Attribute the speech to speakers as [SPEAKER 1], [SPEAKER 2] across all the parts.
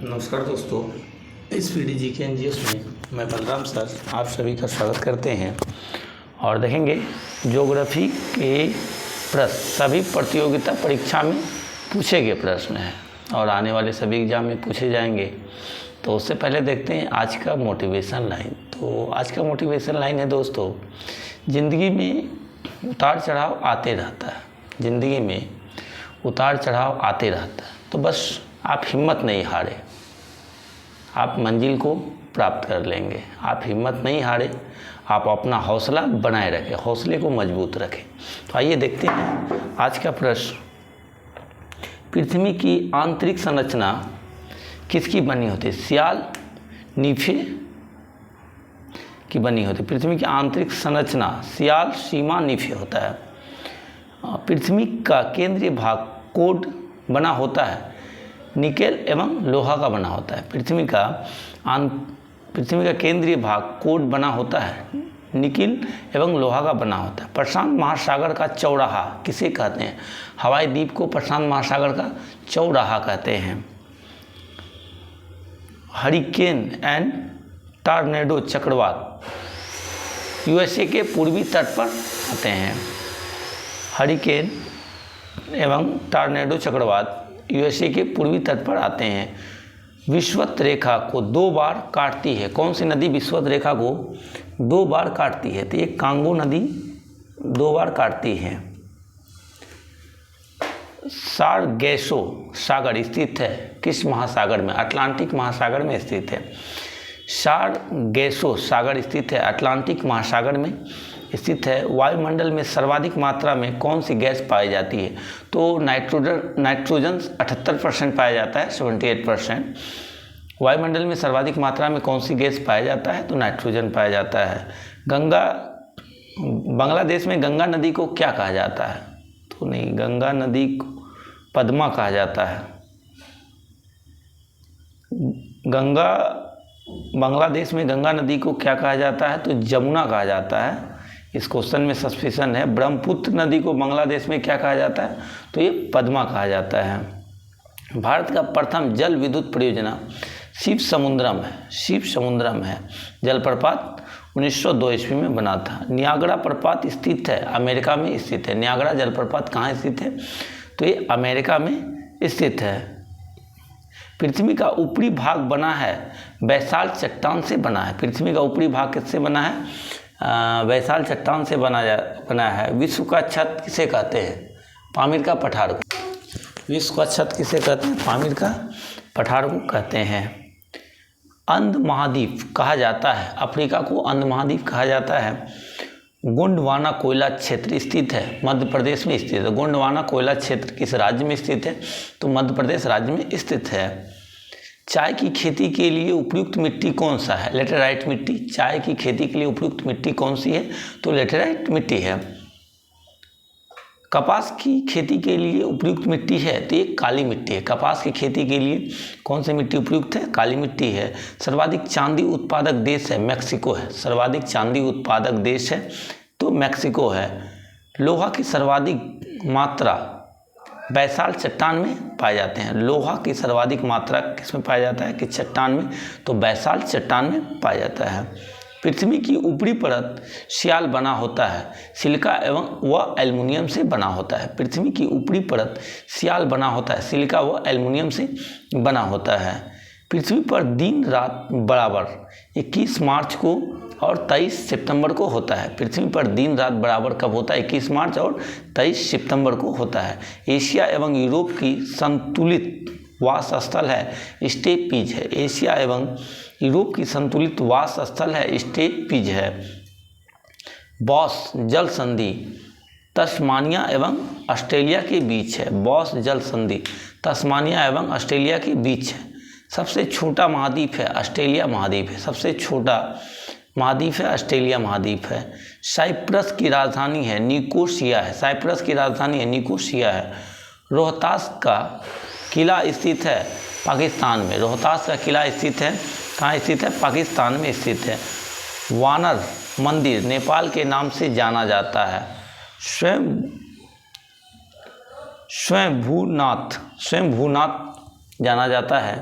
[SPEAKER 1] नमस्कार दोस्तों, इस पीडीजी के एनजीएस में मैं बलराम सर आप सभी का स्वागत करते हैं और देखेंगे ज्योग्राफी के प्रश्न सभी प्रतियोगिता परीक्षा में पूछे गए प्रश्न हैं और आने वाले सभी एग्जाम में पूछे जाएंगे। तो उससे पहले देखते हैं आज का मोटिवेशन लाइन। तो आज का मोटिवेशन लाइन है दोस्तों, ज़िंदगी में उतार चढ़ाव आते रहता है। ज़िंदगी में उतार चढ़ाव आते रहता है, तो बस आप हिम्मत नहीं हारे, आप मंजिल को प्राप्त कर लेंगे। आप हिम्मत नहीं हारे, आप अपना हौसला बनाए रखें, हौसले को मजबूत रखें। तो आइए देखते हैं आज का प्रश्न। पृथ्वी की आंतरिक संरचना किसकी बनी होती है? सियाल नीफे की बनी होती है। पृथ्वी की आंतरिक संरचना सियाल सीमा नीफे होता है। पृथ्वी का केंद्रीय भाग कोड बना होता है, निकेल एवं लोहा का बना होता है। पृथ्वी का केंद्रीय भाग कोड बना होता है, निकेल एवं लोहा का बना होता है। प्रशांत महासागर का चौराहा किसे कहते हैं? हवाई द्वीप को प्रशांत महासागर का चौराहा कहते हैं। हरिकेन एंड टॉर्नेडो चक्रवात यूएसए के पूर्वी तट पर आते हैं। हरिकेन एवं टॉर्नेडो चक्रवात यूएसए के पूर्वी तट पर आते हैं। विषुवत रेखा को 2 बार काटती है। कौन सी नदी विषुवत रेखा को 2 बार काटती है? तो ये कांगो नदी 2 बार काटती है। सारगेसो सागर स्थित है किस महासागर में? अटलांटिक महासागर में स्थित है। सारगेसो सागर स्थित है अटलांटिक महासागर में स्थित है। वायुमंडल में सर्वाधिक मात्रा में कौन सी गैस पाई जाती है? तो नाइट्रोजन 78% पाया जाता है, 78%। वायुमंडल में सर्वाधिक मात्रा में कौन सी गैस पाया जाता है? तो नाइट्रोजन पाया जाता है। बांग्लादेश में गंगा नदी को क्या कहा जाता है? तो नहीं, गंगा नदी को पद्मा कहा जाता है। बांग्लादेश में गंगा नदी को क्या कहा जाता है? तो जमुना कहा जाता है। इस क्वेश्चन में सस्पेंशन है। ब्रह्मपुत्र नदी को बांग्लादेश में क्या कहा जाता है? तो ये पद्मा कहा जाता है। भारत का प्रथम जल विद्युत परियोजना शिव समुद्रम है। जलप्रपात 1902 ईस्वी में बना था। नियाग्रा प्रपात स्थित है अमेरिका में स्थित है। नियाग्रा जलप्रपात कहाँ स्थित है? तो ये अमेरिका में स्थित है। पृथ्वी का ऊपरी भाग बना है बैसाल्ट चट्टान से बना है। पृथ्वी का ऊपरी भाग किससे बना है? बैसाल्ट चट्टान से बना है। विश्व का छत किसे कहते हैं? पामीर का पठार को। विश्व का छत किसे कहते हैं? पामीर का पठार को कहते हैं। अंध महाद्वीप कहा जाता है अफ्रीका को, अंध महाद्वीप कहा जाता है। गोंडवाना कोयला क्षेत्र स्थित है मध्य प्रदेश में स्थित है। गोंडवाना कोयला क्षेत्र किस राज्य में स्थित है? तो मध्य प्रदेश राज्य में स्थित है। चाय की खेती के लिए उपयुक्त मिट्टी कौन सा है? लेटेराइट मिट्टी। चाय की खेती के लिए उपयुक्त मिट्टी कौन सी है? तो लेटेराइट मिट्टी है। कपास की खेती के लिए उपयुक्त मिट्टी है तो ये काली मिट्टी है। कपास की खेती के लिए कौन सी मिट्टी उपयुक्त है? काली मिट्टी है। सर्वाधिक चांदी उत्पादक देश है मैक्सिको है। सर्वाधिक चांदी उत्पादक देश है तो मैक्सिको है। लोहा की सर्वाधिक मात्रा बैसाल्ट चट्टान में पाए जाते हैं। लोहा की सर्वाधिक मात्रा किसमें पाया जाता है? कि चट्टान में, तो बैसाल्ट चट्टान में पाया जाता है। पृथ्वी की ऊपरी परत सियाल बना होता है, सिलिका एवं व एल्युमिनियम से बना होता है। पृथ्वी की ऊपरी परत सियाल बना होता है, सिलिका व एल्युमिनियम से बना होता है। पृथ्वी पर दिन रात बराबर 21 मार्च को और 23 सितंबर को होता है। पृथ्वी पर दिन रात बराबर कब होता है? 21 मार्च और 23 सितंबर को होता है। एशिया एवं यूरोप की संतुलित वास स्थल है स्टेपीज है। एशिया एवं यूरोप की संतुलित वास स्थल है स्टेपीज है। बॉस जल संधि तस्मानिया एवं ऑस्ट्रेलिया के बीच है। बॉस जल संधि तस्मानिया एवं ऑस्ट्रेलिया के बीच है। सबसे छोटा महाद्वीप है ऑस्ट्रेलिया महाद्वीप है। सबसे छोटा महाद्वीप है ऑस्ट्रेलिया महाद्वीप है। साइप्रस की राजधानी है निकोसिया है। साइप्रस की राजधानी है निकोसिया है। रोहतास का किला स्थित है पाकिस्तान में। रोहतास का किला स्थित है कहाँ स्थित है? पाकिस्तान में स्थित है। वानर मंदिर नेपाल के नाम से जाना जाता है। स्वयंभूनाथ जाना जाता है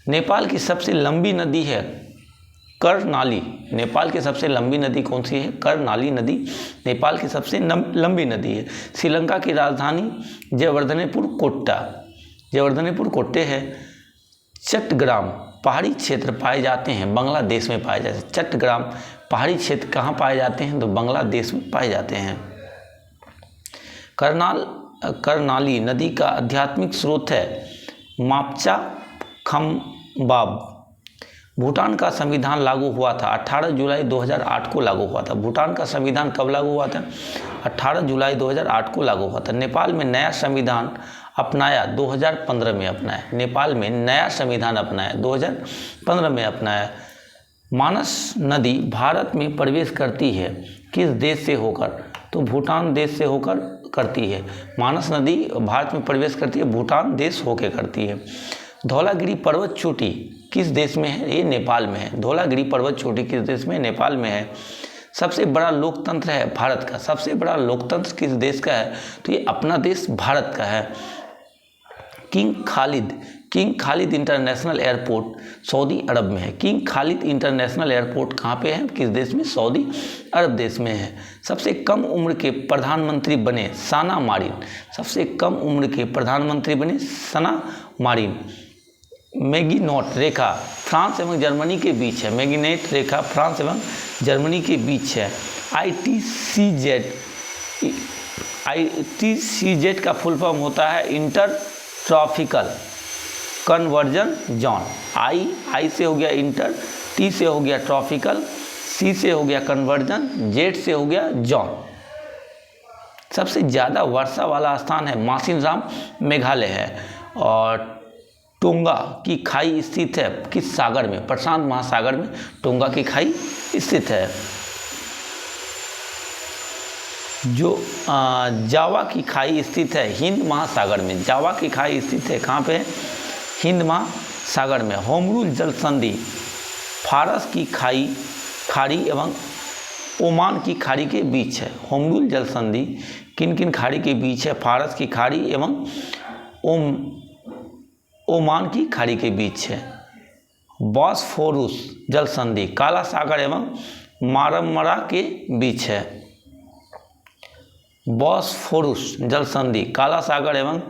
[SPEAKER 1] नेपाल की सबसे लंबी नदी है कर्णाली। नेपाल की सबसे लंबी नदी कौन सी है? कर्णाली नदी नेपाल की सबसे लंबी नदी है। श्रीलंका की राजधानी जयवर्धनेपुर कोट्टा, जयवर्धनेपुर कोट्टे है। चट्टग्राम पहाड़ी क्षेत्र पाए जाते हैं बांग्लादेश में पाए जाते हैं। चट्टग्राम पहाड़ी क्षेत्र कहाँ पाए जाते हैं? तो बांग्लादेश में पाए जाते हैं। कर्णाली नदी का आध्यात्मिक स्रोत है मापचा खम्बाब। भूटान का संविधान लागू हुआ था 18 जुलाई 2008 को लागू हुआ था। भूटान का संविधान कब लागू हुआ था? 18 जुलाई 2008 को लागू हुआ था। नेपाल में नया संविधान अपनाया 2015 में अपनाया। नेपाल में नया संविधान अपनाया 2015 में अपनाया। मानस नदी भारत में प्रवेश करती है किस देश से होकर? तो भूटान देश से होकर करती है। मानस नदी भारत में प्रवेश करती है, भूटान देश होकर करती है। धौलागिरी पर्वत चोटी किस देश में है? ये नेपाल में है। धौलागिरी पर्वत चोटी किस देश में? नेपाल में है। सबसे बड़ा लोकतंत्र है भारत का। सबसे बड़ा लोकतंत्र किस देश का है? तो ये अपना देश भारत का है। King Khalid international airport Saudi Arab में है। किंग खालिद इंटरनेशनल एयरपोर्ट कहाँ पे है? किस देश में? सऊदी अरब देश में है। सबसे कम उम्र के प्रधानमंत्री बने साना मारिन। सबसे कम उम्र के प्रधानमंत्री बने साना मारिन। मैगिनोट रेखा फ्रांस एवं जर्मनी के बीच है। मैगिनेट रेखा फ्रांस एवं जर्मनी के बीच है। ITCZ का फुल फॉर्म होता है इंटर ट्रॉपिकल कन्वर्जन जोन। आई से हो गया इंटर, टी से हो गया ट्रॉपिकल, सी से हो गया कन्वर्जन, जेड से हो गया जॉन। सबसे ज़्यादा वर्षा वाला स्थान है मासिनराम मेघालय है। और टोंगा की खाई स्थित है किस सागर में? प्रशांत महासागर में टोंगा की खाई स्थित है। जो जावा की खाई स्थित है हिंद महासागर में। जावा की खाई स्थित है कहाँ पे? हिंद महासागर में। होमरूल जल संधि फारस की खाड़ी एवं ओमान की खाड़ी के बीच है। होमरूल जल संधि किन किन खाड़ी के बीच है? फारस की खाड़ी एवं ओमान की खाड़ी के बीच है। बॉस्फोरस जल संधि काला सागर एवं मारमरा के बीच है। बॉस्फोरस जल संधि काला सागर एवं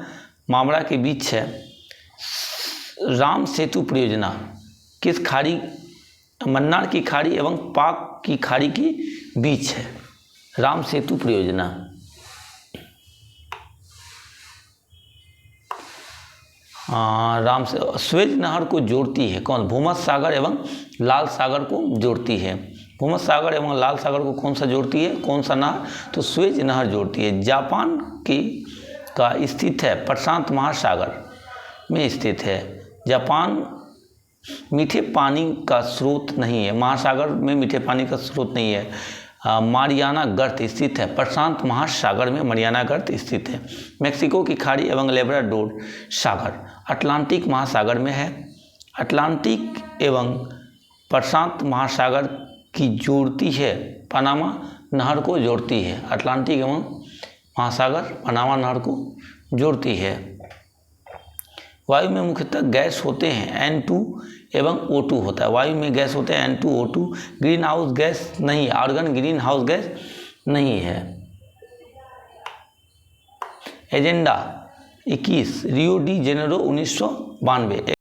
[SPEAKER 1] मामरा के बीच है। राम सेतु परियोजना किस खाड़ी? मन्नार की खाड़ी एवं पाक की खाड़ी के बीच है राम सेतु परियोजना। स्वेज नहर को जोड़ती है कौन? भूमध्य सागर एवं लाल सागर को जोड़ती है। भूमध्य सागर एवं लाल सागर को कौन सा जोड़ती है? कौन सा नहर? तो स्वेज नहर जोड़ती है। जापान का स्थित है प्रशांत महासागर में स्थित है। जापान मीठे पानी का स्रोत नहीं है। महासागर में मीठे पानी का स्रोत नहीं है। मारियाना गर्त स्थित है प्रशांत महासागर में। मारियाना गर्त स्थित है। मेक्सिको की खाड़ी एवं लेब्राडोर सागर अटलांटिक महासागर में है। अटलांटिक एवं प्रशांत महासागर की जोड़ती है पनामा नहर को जोड़ती है। अटलांटिक एवं महासागर पनामा नहर को जोड़ती है। वायु में मुख्यतः गैस होते हैं N2 एवं O2 होता है। वायु में गैस होते हैं N2 O2। Green house gas नहीं, आर्गन ग्रीन हाउस गैस नहीं है। Agenda 21 Rio de Janeiro 1992।